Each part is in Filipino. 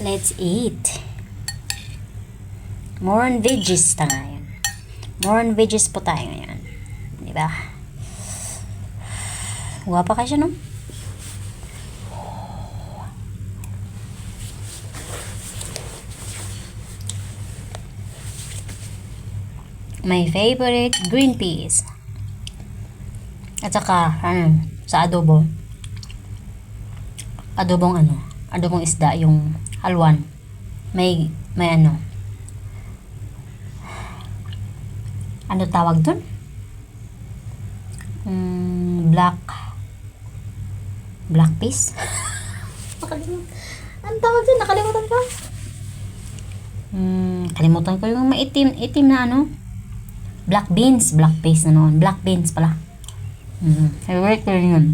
Let's eat. More on veggies tayo. More on veggies po tayo ngayon. Diba? Guwapa ka siya, no? My favorite green peas. At saka, sa adobo. Adobong isda, yung halwan. May ano tawag dun? Black peas? Ano tawag dun? Nakalimutan ko. Kalimutan ko yung itim na black beans. Black peas na noon. Black beans pala. Favorite ko rin yun.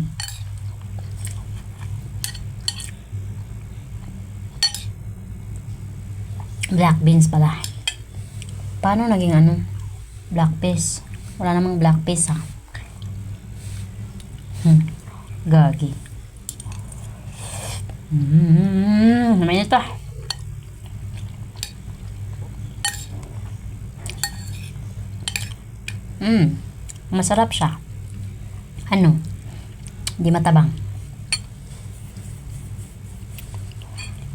Black beans pala. Paano naging black peas? Wala namang black peas ha. Gagi. Naman ito. Masarap siya. Di matabang.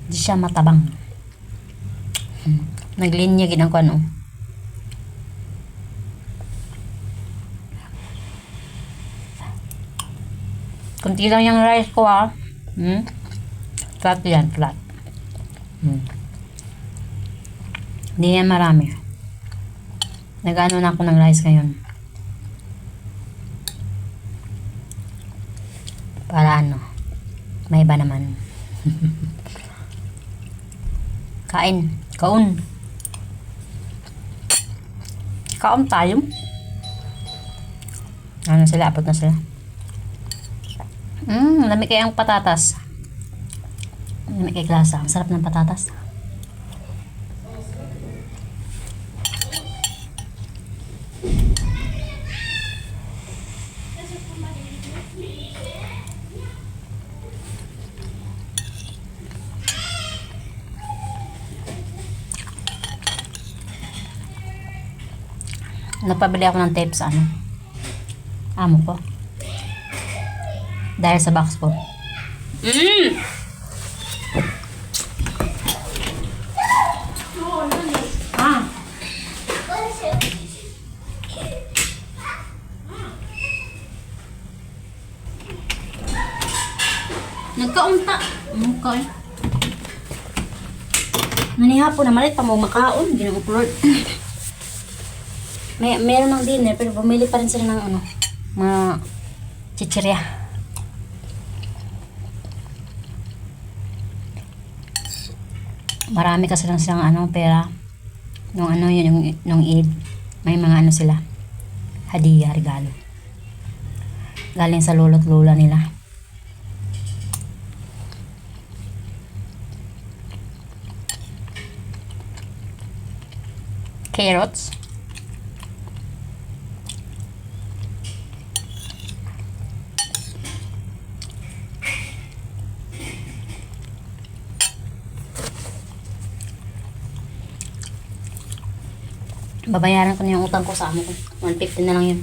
Di siya matabang. Naglinya ginang ko kunti lang yung rice ko flat yan, flat. Hindi yan marami. Nag-ano na ako ng rice ngayon para may iba naman. Kain tayo. Sila, abot na sila. Lamig kaya ang patatas. Lamig kaya klasa. Ang sarap ng patatas. Napabili ako ng tape sa amo ko. Dahil sa box ko. Nagkaunta. Okay. Nanihapon na malit pa mo makaon. Ginag-upload. Meron ng dinner pero bumili pa rin sila ng mga chichirya. Marami kasi lang silang pera nung nung Eid. May mga sila hadiah, regalo galing sa lolo't lola nila. Carrots. Babayaran ko na yung utang ko sa amo ko. 150 na lang yun.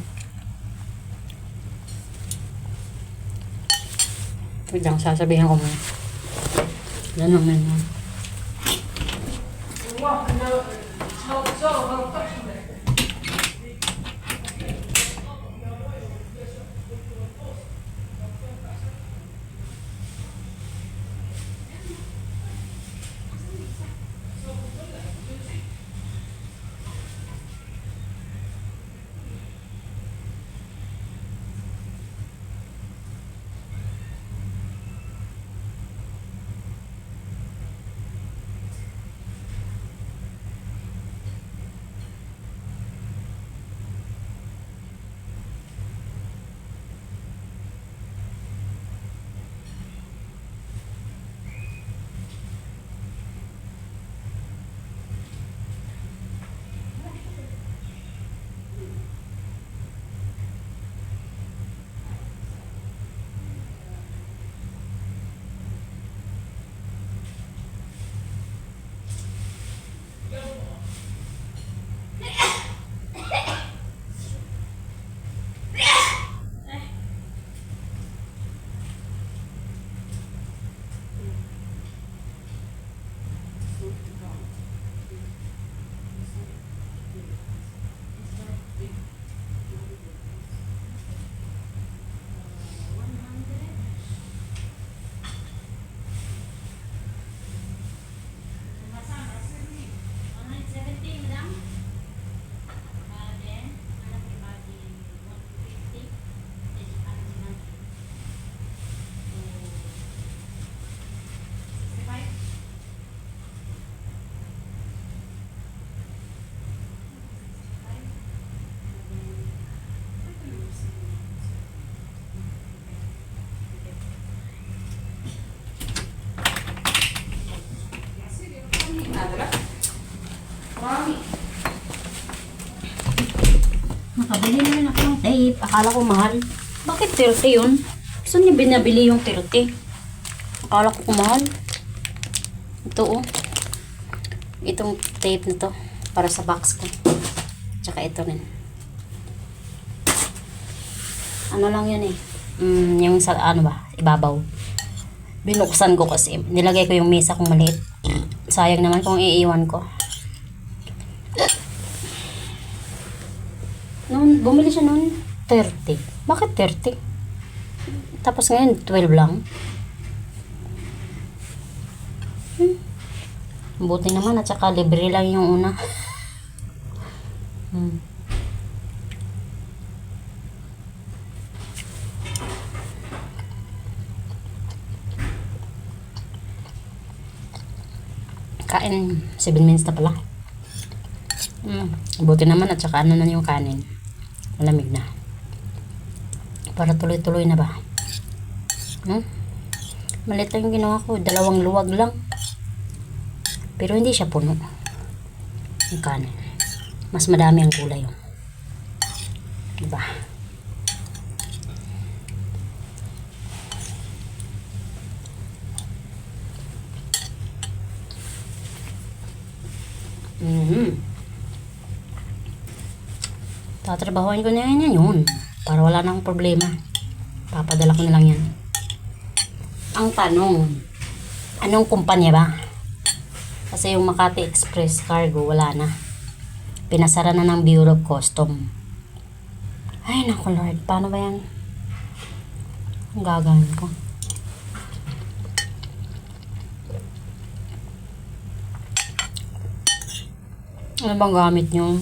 Wait lang, sasabihin ko muna. Ganun naman. Akala ko mahal. Bakit 30 yun? Saan niya binabili yung 30? Akala ko mahal. Ito oh. Itong tape na to. Para sa box ko. Tsaka ito rin. Ano lang yun eh. Yung sa ano ba? Ibabaw. Binuksan ko kasi. Nilagay ko yung mesa kong maliit. Sayang naman kung iiwan ko. Noon, bumili siya noon 30. Bakit 30? Tapos ngayon 12 lang. Buti naman at saka libre lang yung una. Kain 7 minutes na pala. Buti naman at saka ano na yung kanin. Malamig na. Para tuloy-tuloy na ba? Malit lang yung ginawa ko. 2 luwag lang. Pero hindi siya puno. Yung kanin. Mas madami ang kulay yun. Diba? Tatrabahoin ko na yan yun. Para wala na akong problema. Papadala ko na lang yan. Ang tanong, anong kumpanya ba? Kasi yung Makati Express Cargo, wala na. Pinasara na ng Bureau of Custom. Ay, naku Lord. Paano ba yan? Ang gagawin ko. Ano bang gamit nyo?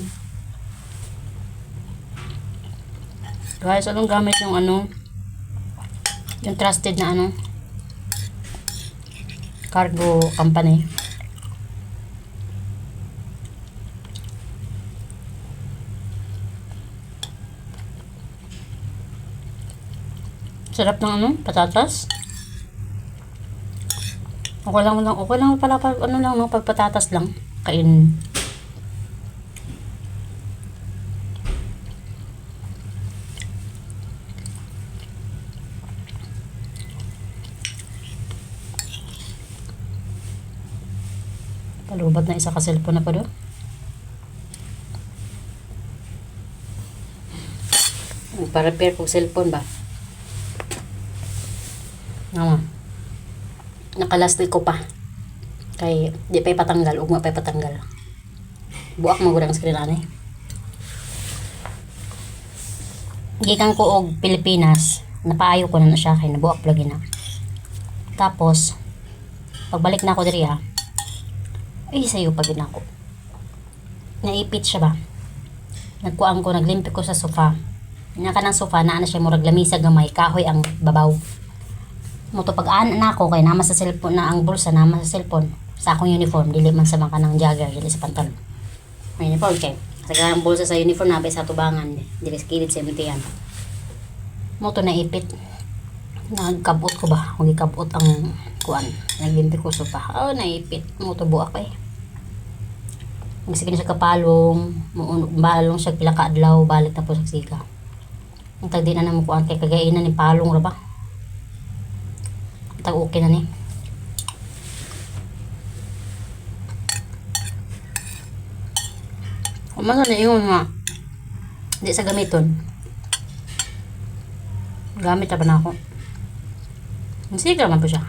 Guys, anong gamit yung ano? Yung trusted na ano? Cargo company. Sarap ng ano? Patatas? Okay lang pala pag ano lang, no? Pag patatas lang. Kain. Palubat na isa ka cellphone na pa doon. Pa-repair ko cellphone ba? Nakalastik ko pa. Kay di pa ipatanggal, ugma pa ipatanggal. Buak magurang screen ani. Gikan ko og Pilipinas, napaayo ko na siya kay nabuak lagi na. Tapos pagbalik na ako diri ay sayo pag ako. Naipit siya ba? Nagkuang ko, naglimpik ko sa sofa. Naka ng sofa na ano siya murag lamisa gamay, kahoy ang babaw. Moto pag na ako kay nama sa cellphone na ang bulsa nama sa cellphone sa akong uniform dili man sa mga kanang jogger dili sa pantalon. May uniform kay sa ang bulsa sa uniform na sa tubangan dili sa kilid sa MTN. Moto naipit. Nagkabot ko ba? Huwag ikabot ang kuan. Naglimpik ko sofa. Oh, naipit. Moto buak eh. Magsige na siya kapalong. Balong siya pila ka adlaw. Balik na po sa sika. Ang tagdi na naman kuan kay kagainan ni palong ra ba? Ang tag okay na ni. Umasa na yun nga. Hindi sa gamiton. Gamit na ba na ako? Sige naman po siya.